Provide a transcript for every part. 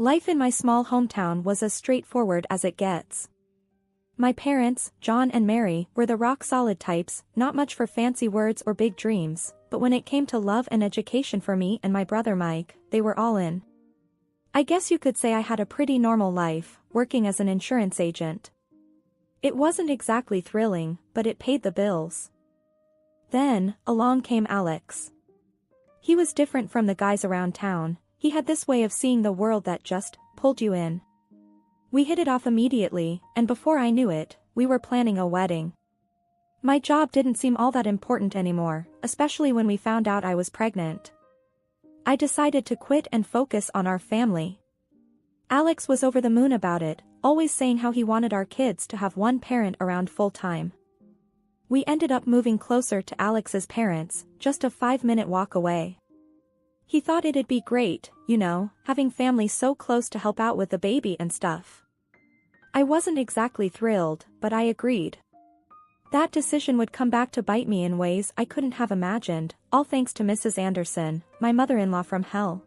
Life in my small hometown was as straightforward as it gets. My parents, John and Mary, were the rock-solid types, not much for fancy words or big dreams, but when it came to love and education for me and my brother Mike, they were all in. I guess you could say I had a pretty normal life, working as an insurance agent. It wasn't exactly thrilling, but it paid the bills. Then, along came Alex. He was different from the guys around town. He had this way of seeing the world that just pulled you in. We hit it off immediately, and before I knew it, we were planning a wedding. My job didn't seem all that important anymore, especially when we found out I was pregnant. I decided to quit and focus on our family. Alex was over the moon about it, always saying how he wanted our kids to have one parent around full-time. We ended up moving closer to Alex's parents, just a 5-minute walk away. He thought it'd be great, you know, having family so close to help out with the baby and stuff. I wasn't exactly thrilled, but I agreed. That decision would come back to bite me in ways I couldn't have imagined, all thanks to Mrs. Anderson, my mother-in-law from hell.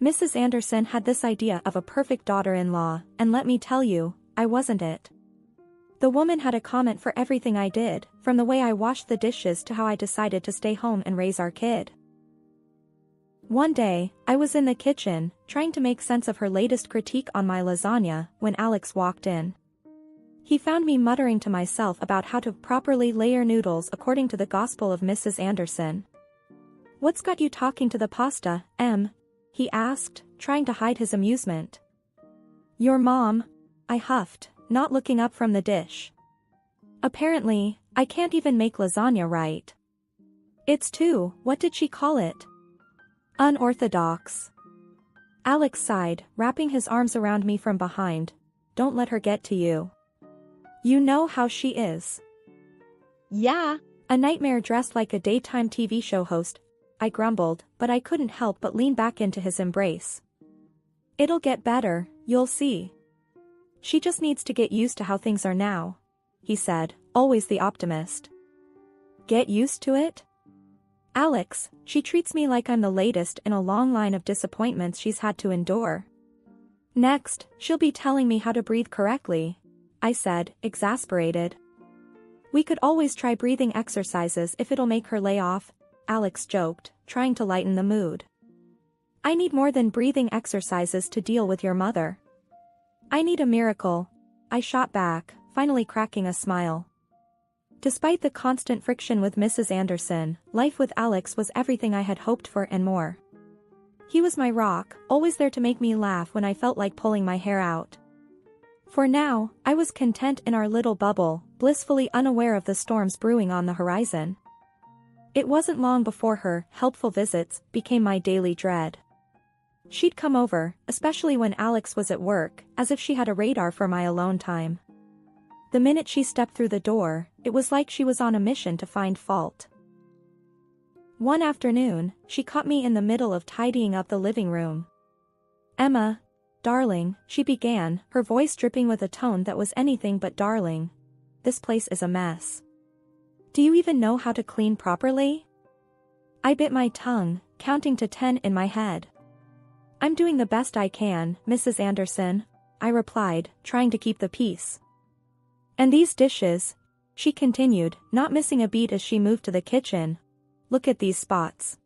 Mrs. Anderson had this idea of a perfect daughter-in-law, and let me tell you, I wasn't it. The woman had a comment for everything I did, from the way I washed the dishes to how I decided to stay home and raise our kid. One day, I was in the kitchen, trying to make sense of her latest critique on my lasagna, when Alex walked in. He found me muttering to myself about how to properly layer noodles according to the gospel of Mrs. Anderson. "What's got you talking to the pasta, Em?" he asked, trying to hide his amusement. "Your mom," I huffed, not looking up from the dish. "Apparently, I can't even make lasagna right. It's too, what did she call it? Unorthodox." Alex sighed, wrapping his arms around me from behind. "Don't let her get to you. You know how she is." "Yeah, "A nightmare dressed like a daytime TV show host," I grumbled, but I couldn't help but lean back into his embrace. "It'll get better, you'll see. She just needs to get used to how things are now," he said, always the optimist. "Get used to it? Alex, she treats me like I'm the latest in a long line of disappointments she's had to endure. Next, she'll be telling me how to breathe correctly," I said, exasperated. "We could always try breathing exercises if it'll make her lay off," Alex joked, trying to lighten the mood. "I need more than breathing exercises to deal with your mother. I need a miracle," I shot back, finally cracking a smile. Despite the constant friction with Mrs. Anderson, life with Alex was everything I had hoped for and more. He was my rock, always there to make me laugh when I felt like pulling my hair out. For now, I was content in our little bubble, blissfully unaware of the storms brewing on the horizon. It wasn't long before her helpful visits became my daily dread. She'd come over, especially when Alex was at work, as if she had a radar for my alone time. The minute she stepped through the door, it was like she was on a mission to find fault. One afternoon, she caught me in the middle of tidying up the living room. "Emma, darling," she began, her voice dripping with a tone that was anything but darling. "This place is a mess. Do you even know how to clean properly?" I bit my tongue, counting to 10 in my head. "I'm doing the best I can, Mrs. Anderson," I replied, trying to keep the peace. "And these dishes," she continued, not missing a beat as she moved to the kitchen. "Look at these spots.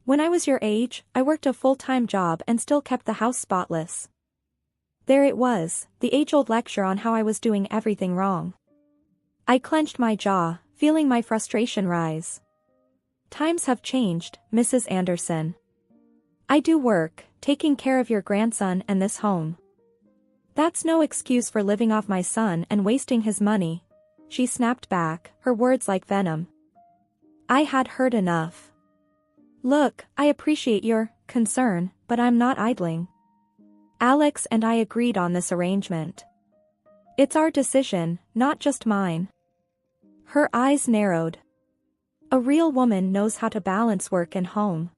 When I was your age, I worked a full-time job and still kept the house spotless." There it was, the age-old lecture on how I was doing everything wrong. I clenched my jaw, feeling my frustration rise. "Times have changed, Mrs. Anderson. I do work, taking care of your grandson and this home. That's no excuse for living off my son and wasting his money," she snapped back, her words like venom. I had heard enough. "Look, I appreciate your concern, but I'm not idling. Alex and I agreed on this arrangement. It's our decision, not just mine." Her eyes narrowed. "A real woman knows how to balance work and home.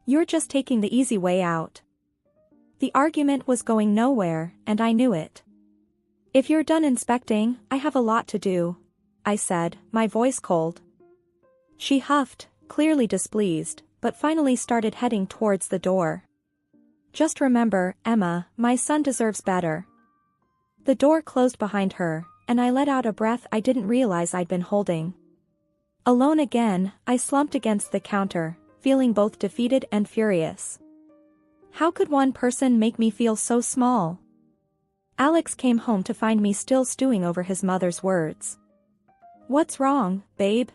You're just taking the easy way out." The argument was going nowhere, and I knew it. "If you're done inspecting, I have a lot to do," I said, my voice cold. She huffed, clearly displeased, but finally started heading towards the door. Just remember, Emma, my son deserves better. The door closed behind her, and I let out a breath I didn't realize I'd been holding. Alone again, I slumped against the counter, feeling both defeated and furious. How could one person make me feel so small? Alex came home to find me still stewing over his mother's words. "What's wrong, babe?"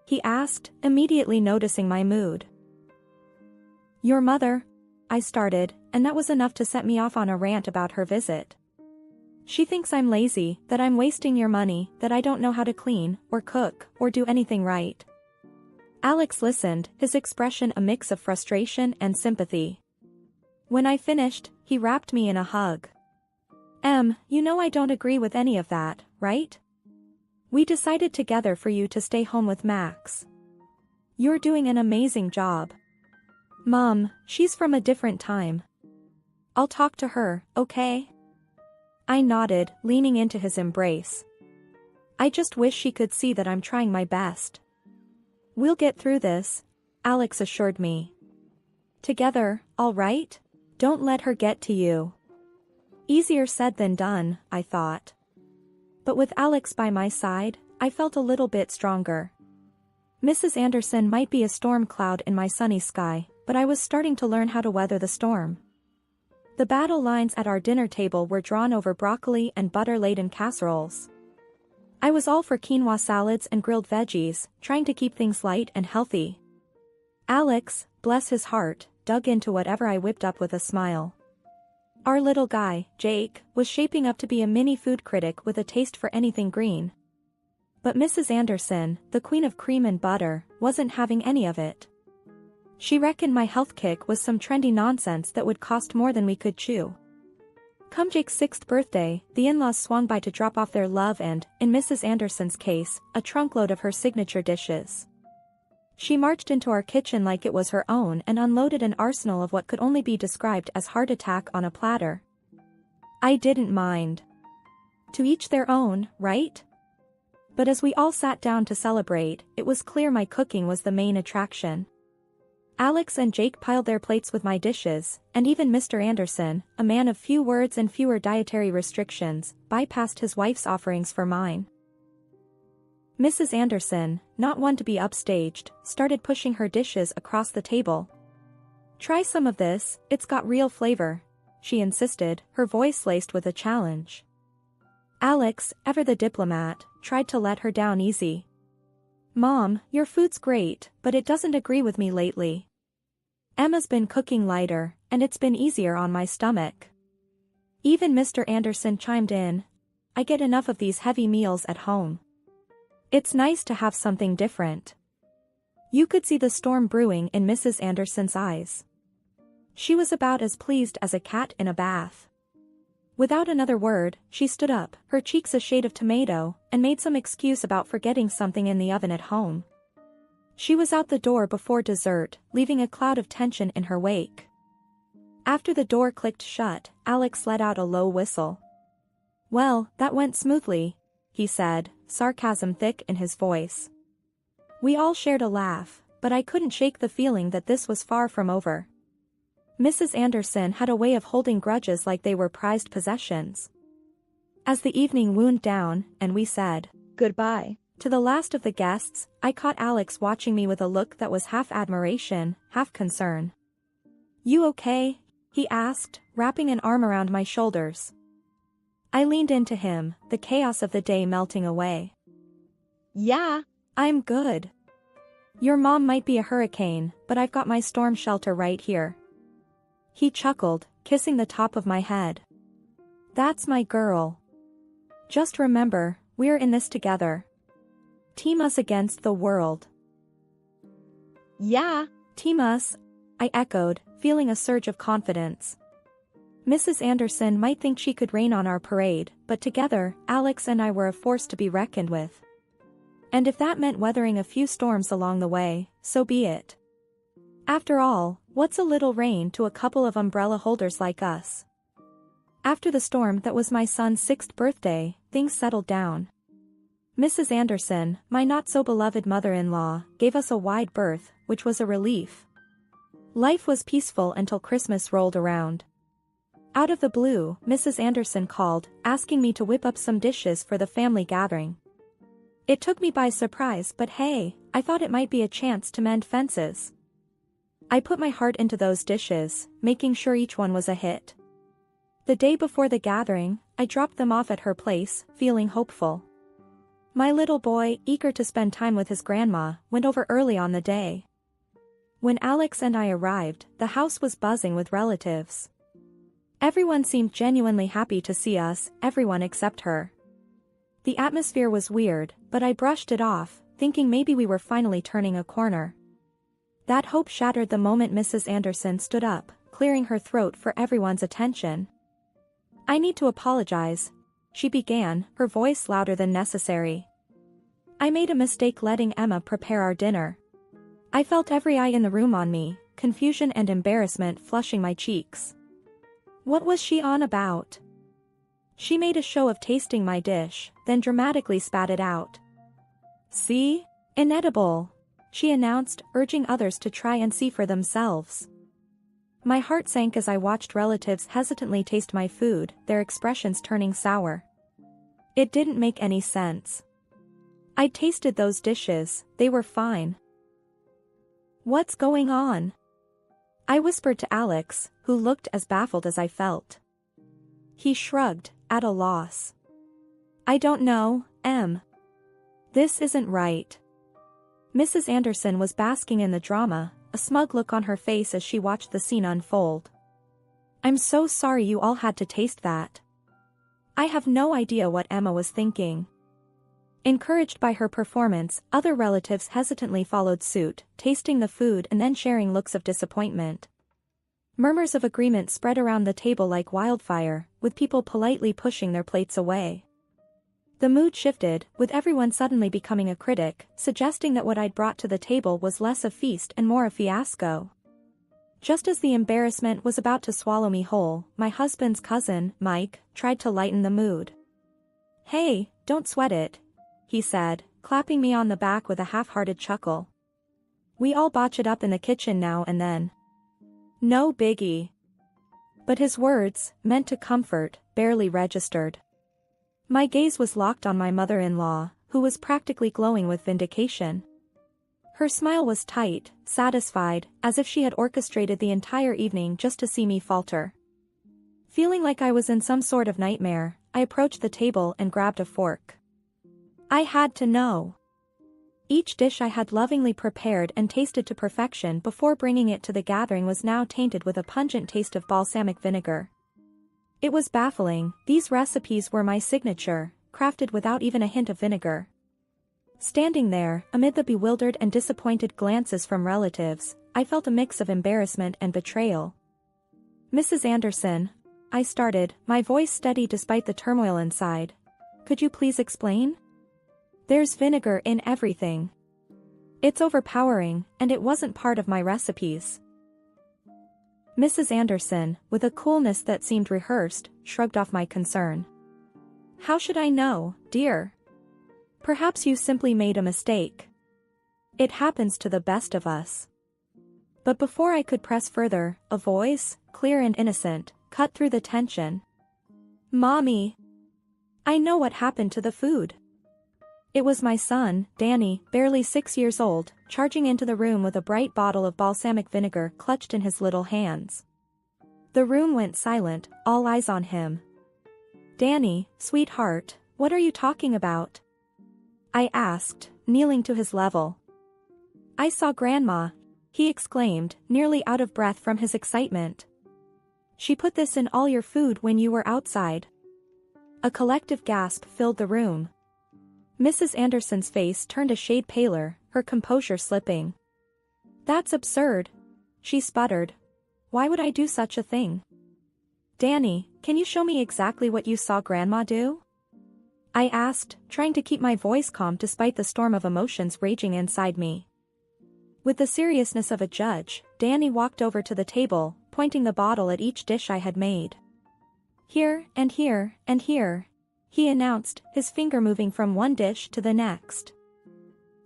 he asked, immediately noticing my mood. "Your mother," I started, and that was enough to set me off on a rant about her visit. "She thinks I'm lazy, that I'm wasting your money, that I don't know how to clean, or cook, or do anything right." Alex listened, his expression a mix of frustration and sympathy. When I finished, he wrapped me in a hug. You know I don't agree with any of that, right? We decided together for you to stay home with Max. You're doing an amazing job. Mom, she's from a different time. I'll talk to her, okay?" I nodded, leaning into his embrace. "I just wish she could see that I'm trying my best." "We'll get through this," Alex assured me. "Together, all right? Don't let her get to you." Easier said than done, I thought. But with Alex by my side, I felt a little bit stronger. Mrs. Anderson might be a storm cloud in my sunny sky, but I was starting to learn how to weather the storm. The battle lines at our dinner table were drawn over broccoli and butter-laden casseroles. I was all for quinoa salads and grilled veggies, trying to keep things light and healthy. Alex, bless his heart, dug into whatever I whipped up with a smile. Our little guy, Jake, was shaping up to be a mini food critic with a taste for anything green. But Mrs. Anderson, the queen of cream and butter, wasn't having any of it. She reckoned my health kick was some trendy nonsense that would cost more than we could chew. Come Jake's 6th birthday, the in-laws swung by to drop off their love and, in Mrs. Anderson's case, a trunkload of her signature dishes. She marched into our kitchen like it was her own and unloaded an arsenal of what could only be described as heart attack on a platter. I didn't mind. To each their own, right? But as we all sat down to celebrate, it was clear my cooking was the main attraction. Alex and Jake piled their plates with my dishes, and even Mr. Anderson, a man of few words and fewer dietary restrictions, bypassed his wife's offerings for mine. Mrs. Anderson, not one to be upstaged, started pushing her dishes across the table. "Try some of this, it's got real flavor," she insisted, her voice laced with a challenge. Alex, ever the diplomat, tried to let her down easy. "Mom, your food's great, but it doesn't agree with me lately. Emma's been cooking lighter, and it's been easier on my stomach." Even Mr. Anderson chimed in. "I get enough of these heavy meals at home. It's nice to have something different." You could see the storm brewing in Mrs. Anderson's eyes. She was about as pleased as a cat in a bath. Without another word, she stood up, her cheeks a shade of tomato, and made some excuse about forgetting something in the oven at home. She was out the door before dessert, leaving a cloud of tension in her wake. After the door clicked shut, Alex let out a low whistle. "Well, that went smoothly," he said, sarcasm thick in his voice. We all shared a laugh, but I couldn't shake the feeling that this was far from over. Mrs. Anderson had a way of holding grudges like they were prized possessions. As the evening wound down, and we said Goodbye to the last of the guests, I caught Alex watching me with a look that was half admiration, half concern. "You okay?" he asked, wrapping an arm around my shoulders. I leaned into him, the chaos of the day melting away. "Yeah, I'm good. Your mom might be a hurricane, but I've got my storm shelter right here." He chuckled, kissing the top of my head. "That's my girl. Just remember, we're in this together. Team us against the world." Yeah, "Team us," I echoed, feeling a surge of confidence. Mrs. Anderson might think she could rain on our parade, but together, Alex and I were a force to be reckoned with. And if that meant weathering a few storms along the way, so be it. After all, what's a little rain to a couple of umbrella holders like us? After the storm that was my son's 6th birthday, things settled down. Mrs. Anderson, my not-so-beloved mother-in-law, gave us a wide berth, which was a relief. Life was peaceful until Christmas rolled around. Out of the blue, Mrs. Anderson called, asking me to whip up some dishes for the family gathering. It took me by surprise, but hey, I thought it might be a chance to mend fences. I put my heart into those dishes, making sure each one was a hit. The day before the gathering, I dropped them off at her place, feeling hopeful. My little boy, eager to spend time with his grandma, went over early on the day. When Alex and I arrived, the house was buzzing with relatives. Everyone seemed genuinely happy to see us, everyone except her. The atmosphere was weird, but I brushed it off, thinking maybe we were finally turning a corner. That hope shattered the moment Mrs. Anderson stood up, clearing her throat for everyone's attention. "I need to apologize," she began, her voice louder than necessary. "I made a mistake letting Emma prepare our dinner." I felt every eye in the room on me, confusion and embarrassment flushing my cheeks. What was she on about? She made a show of tasting my dish, then dramatically spat it out. "See? Inedible," she announced, urging others to try and see for themselves. My heart sank as I watched relatives hesitantly taste my food, their expressions turning sour. It didn't make any sense. I'd tasted those dishes, they were fine. "What's going on?" I whispered to Alex, who looked as baffled as I felt. He shrugged, at a loss. "I don't know, Em. This isn't right." Mrs. Anderson was basking in the drama, a smug look on her face as she watched the scene unfold. "I'm so sorry you all had to taste that. I have no idea what Emma was thinking." Encouraged by her performance, other relatives hesitantly followed suit, tasting the food and then sharing looks of disappointment. Murmurs of agreement spread around the table like wildfire, with people politely pushing their plates away. The mood shifted, with everyone suddenly becoming a critic, suggesting that what I'd brought to the table was less a feast and more a fiasco. Just as the embarrassment was about to swallow me whole, my husband's cousin, Mike, tried to lighten the mood. "Hey, don't sweat it," he said, clapping me on the back with a half-hearted chuckle. "We all botch it up in the kitchen now and then. No biggie." But his words, meant to comfort, barely registered. My gaze was locked on my mother-in-law, who was practically glowing with vindication. Her smile was tight, satisfied, as if she had orchestrated the entire evening just to see me falter. Feeling like I was in some sort of nightmare, I approached the table and grabbed a fork. I had to know. Each dish I had lovingly prepared and tasted to perfection before bringing it to the gathering was now tainted with a pungent taste of balsamic vinegar. It was baffling, these recipes were my signature, crafted without even a hint of vinegar. Standing there, amid the bewildered and disappointed glances from relatives, I felt a mix of embarrassment and betrayal. "Mrs. Anderson," I started, my voice steady despite the turmoil inside. "Could you please explain? There's vinegar in everything. It's overpowering, and it wasn't part of my recipes." Mrs. Anderson, with a coolness that seemed rehearsed, shrugged off my concern. "How should I know, dear? Perhaps you simply made a mistake. It happens to the best of us." But before I could press further, a voice, clear and innocent, cut through the tension. "Mommy! I know what happened to the food." It was my son, Danny, barely 6 years old, charging into the room with a bright bottle of balsamic vinegar clutched in his little hands. The room went silent, all eyes on him. "Danny, sweetheart, what are you talking about?" I asked, kneeling to his level. "I saw Grandma," he exclaimed, nearly out of breath from his excitement. "She put this in all your food when you were outside." A collective gasp filled the room. Mrs. Anderson's face turned a shade paler, her composure slipping. "That's absurd," she sputtered. "Why would I do such a thing?" "Danny, can you show me exactly what you saw Grandma do?" I asked, trying to keep my voice calm despite the storm of emotions raging inside me. With the seriousness of a judge, Danny walked over to the table, pointing the bottle at each dish I had made. "Here, and here, and here," he announced, his finger moving from one dish to the next.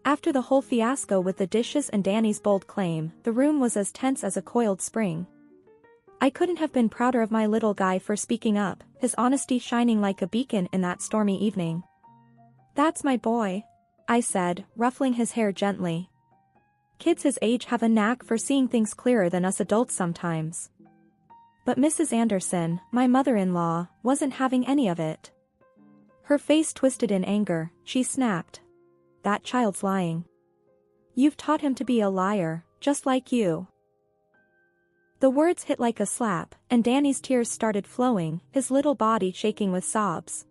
After the whole fiasco with the dishes and Danny's bold claim, the room was as tense as a coiled spring. I couldn't have been prouder of my little guy for speaking up, his honesty shining like a beacon in that stormy evening. "That's my boy," I said, ruffling his hair gently. Kids his age have a knack for seeing things clearer than us adults sometimes. But Mrs. Anderson, my mother-in-law, wasn't having any of it. Her face twisted in anger. She snapped. "That child's lying. You've taught him to be a liar, just like you." The words hit like a slap, and Danny's tears started flowing, his little body shaking with sobs.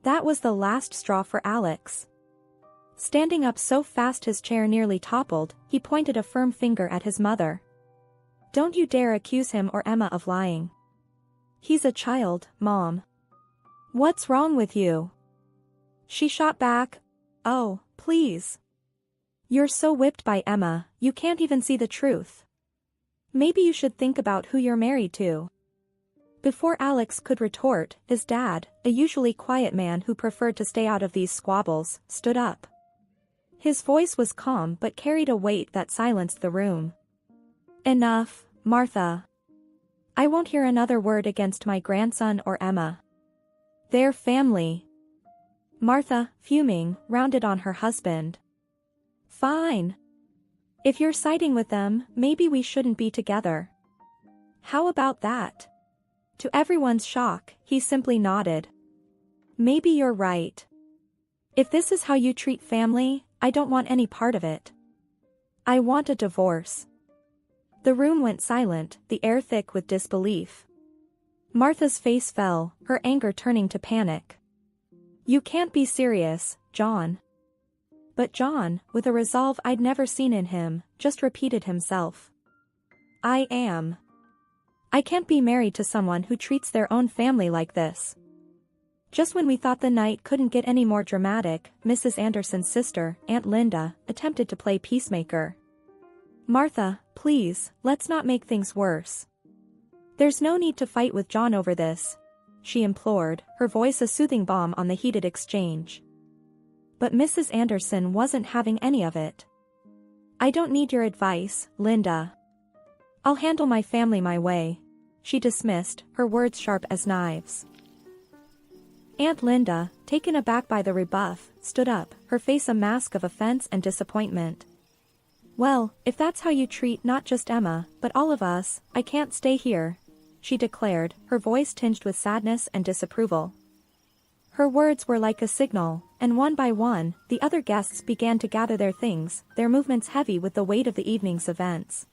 That was the last straw for Alex. Standing up so fast his chair nearly toppled, he pointed a firm finger at his mother. "Don't you dare accuse him or Emma of lying. He's a child, Mom. What's wrong with you?" She shot back. "Oh, please. You're so whipped by Emma, you can't even see the truth. Maybe you should think about who you're married to." Before Alex could retort, his dad, a usually quiet man who preferred to stay out of these squabbles, stood up. His voice was calm but carried a weight that silenced the room. "Enough, Martha. I won't hear another word against my grandson or Emma. They're family." Martha, fuming, rounded on her husband. "Fine. If you're siding with them, maybe we shouldn't be together. How about that?" To everyone's shock, he simply nodded. "Maybe you're right. If this is how you treat family, I don't want any part of it. I want a divorce." The room went silent, the air thick with disbelief. Martha's face fell, her anger turning to panic. "You can't be serious, John." But John, with a resolve I'd never seen in him, just repeated himself. "I am. I can't be married to someone who treats their own family like this." Just when we thought the night couldn't get any more dramatic, Mrs. Anderson's sister, Aunt Linda, attempted to play peacemaker. "Martha, please, let's not make things worse. There's no need to fight with John over this," she implored, her voice a soothing balm on the heated exchange. But Mrs. Anderson wasn't having any of it. "I don't need your advice, Linda. I'll handle my family my way," she dismissed, her words sharp as knives. Aunt Linda, taken aback by the rebuff, stood up, her face a mask of offense and disappointment. "Well, if that's how you treat not just Emma, but all of us, I can't stay here," she declared, her voice tinged with sadness and disapproval. Her words were like a signal, and one by one, the other guests began to gather their things, their movements heavy with the weight of the evening's events.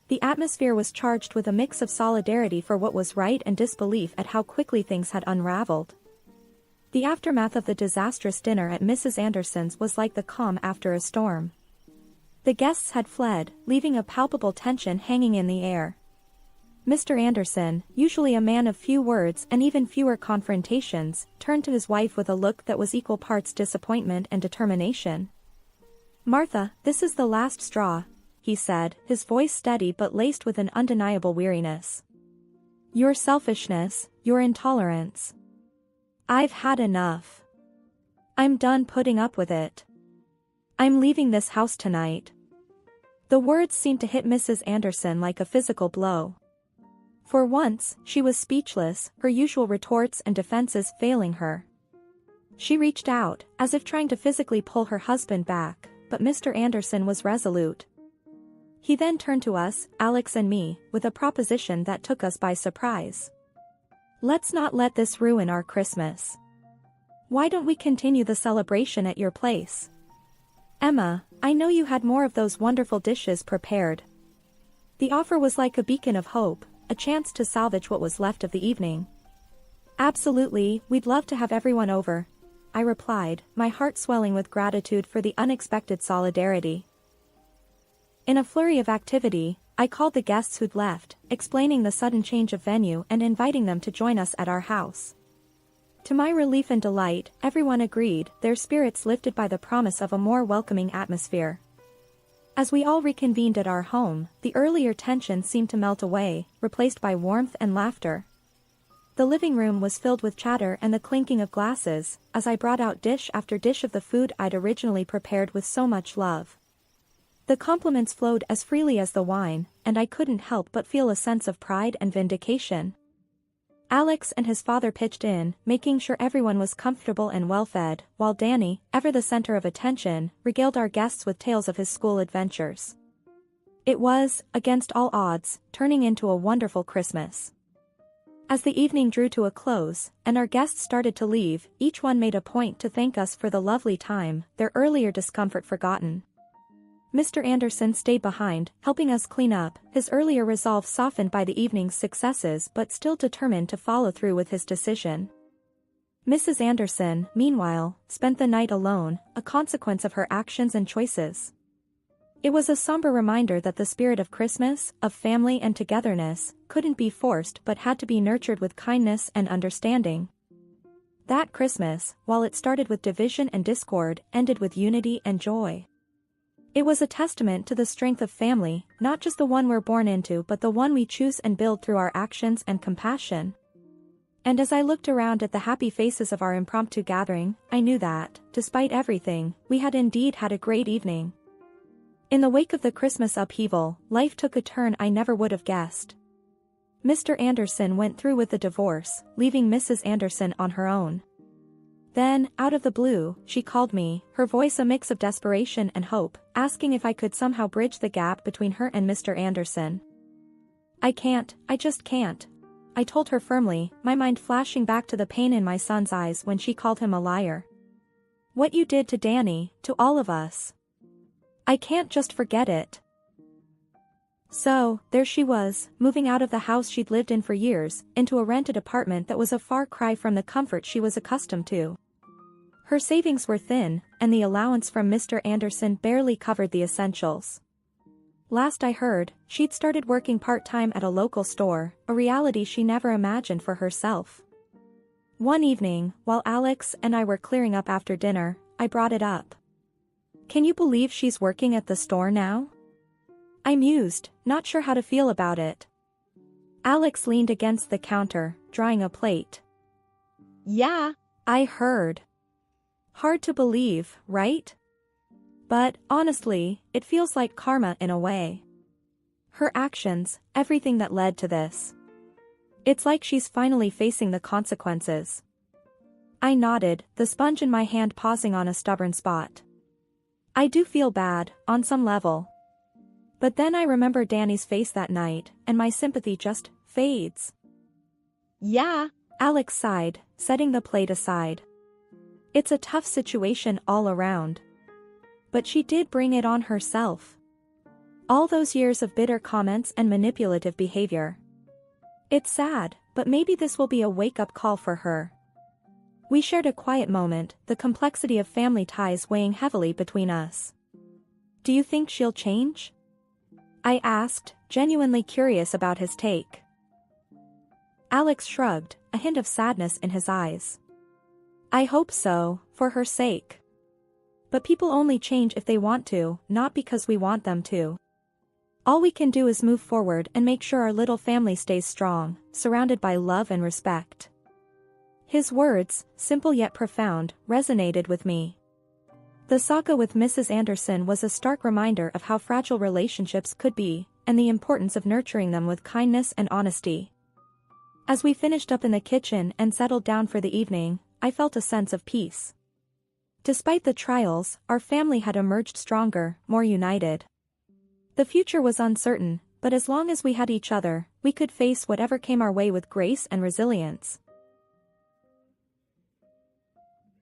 The atmosphere was charged with a mix of solidarity for what was right and disbelief at how quickly things had unraveled. The aftermath of the disastrous dinner at Mrs. Anderson's was like the calm after a storm. The guests had fled, leaving a palpable tension hanging in the air. Mr. Anderson, usually a man of few words and even fewer confrontations, turned to his wife with a look that was equal parts disappointment and determination. "Martha, this is the last straw," he said, his voice steady but laced with an undeniable weariness. "Your selfishness, your intolerance. I've had enough. I'm done putting up with it. I'm leaving this house tonight." The words seemed to hit Mrs. Anderson like a physical blow. For once, she was speechless, her usual retorts and defenses failing her. She reached out, as if trying to physically pull her husband back, but Mr. Anderson was resolute. He then turned to us, Alex and me, with a proposition that took us by surprise. "Let's not let this ruin our Christmas. Why don't we continue the celebration at your place? Emma, I know you had more of those wonderful dishes prepared." The offer was like a beacon of hope, a chance to salvage what was left of the evening. "Absolutely, we'd love to have everyone over," I replied, my heart swelling with gratitude for the unexpected solidarity. In a flurry of activity, I called the guests who'd left, explaining the sudden change of venue and inviting them to join us at our house. To my relief and delight, everyone agreed, their spirits lifted by the promise of a more welcoming atmosphere. As we all reconvened at our home, the earlier tension seemed to melt away, replaced by warmth and laughter. The living room was filled with chatter and the clinking of glasses, as I brought out dish after dish of the food I'd originally prepared with so much love. The compliments flowed as freely as the wine, and I couldn't help but feel a sense of pride and vindication. Alex and his father pitched in, making sure everyone was comfortable and well-fed, while Danny, ever the center of attention, regaled our guests with tales of his school adventures. It was, against all odds, turning into a wonderful Christmas. As the evening drew to a close, and our guests started to leave, each one made a point to thank us for the lovely time, their earlier discomfort forgotten. Mr. Anderson stayed behind, helping us clean up, his earlier resolve softened by the evening's successes but still determined to follow through with his decision. Mrs. Anderson, meanwhile, spent the night alone, a consequence of her actions and choices. It was a somber reminder that the spirit of Christmas, of family and togetherness, couldn't be forced but had to be nurtured with kindness and understanding. That Christmas, while it started with division and discord, ended with unity and joy. It was a testament to the strength of family, not just the one we're born into but the one we choose and build through our actions and compassion. And as I looked around at the happy faces of our impromptu gathering, I knew that, despite everything, we had indeed had a great evening. In the wake of the Christmas upheaval, life took a turn I never would have guessed. Mr. Anderson went through with the divorce, leaving Mrs. Anderson on her own. Then, out of the blue, she called me, her voice a mix of desperation and hope, asking if I could somehow bridge the gap between her and Mr. Anderson. I just can't. I told her firmly, my mind flashing back to the pain in my son's eyes when she called him a liar. What you did to Danny, to all of us. I can't just forget it. So, there she was, moving out of the house she'd lived in for years, into a rented apartment that was a far cry from the comfort she was accustomed to. Her savings were thin, and the allowance from Mr. Anderson barely covered the essentials. Last I heard, she'd started working part-time at a local store, a reality she never imagined for herself. One evening, while Alex and I were clearing up after dinner, I brought it up. Can you believe she's working at the store now? I mused, not sure how to feel about it. Alex leaned against the counter, drying a plate. Yeah, I heard. Hard to believe, right? But, honestly, it feels like karma in a way. Her actions, everything that led to this. It's like she's finally facing the consequences. I nodded, the sponge in my hand pausing on a stubborn spot. I do feel bad, on some level. But then I remember Danny's face that night, and my sympathy just fades. Yeah, Alex sighed, setting the plate aside. It's a tough situation all around. But she did bring it on herself. All those years of bitter comments and manipulative behavior. It's sad, but maybe this will be a wake-up call for her. We shared a quiet moment, the complexity of family ties weighing heavily between us. Do you think she'll change? I asked, genuinely curious about his take. Alex shrugged, a hint of sadness in his eyes. I hope so, for her sake. But people only change if they want to, not because we want them to. All we can do is move forward and make sure our little family stays strong, surrounded by love and respect. His words, simple yet profound, resonated with me. The saga with Mrs. Anderson was a stark reminder of how fragile relationships could be, and the importance of nurturing them with kindness and honesty. As we finished up in the kitchen and settled down for the evening, I felt a sense of peace. Despite the trials, our family had emerged stronger, more united. The future was uncertain, but as long as we had each other, we could face whatever came our way with grace and resilience.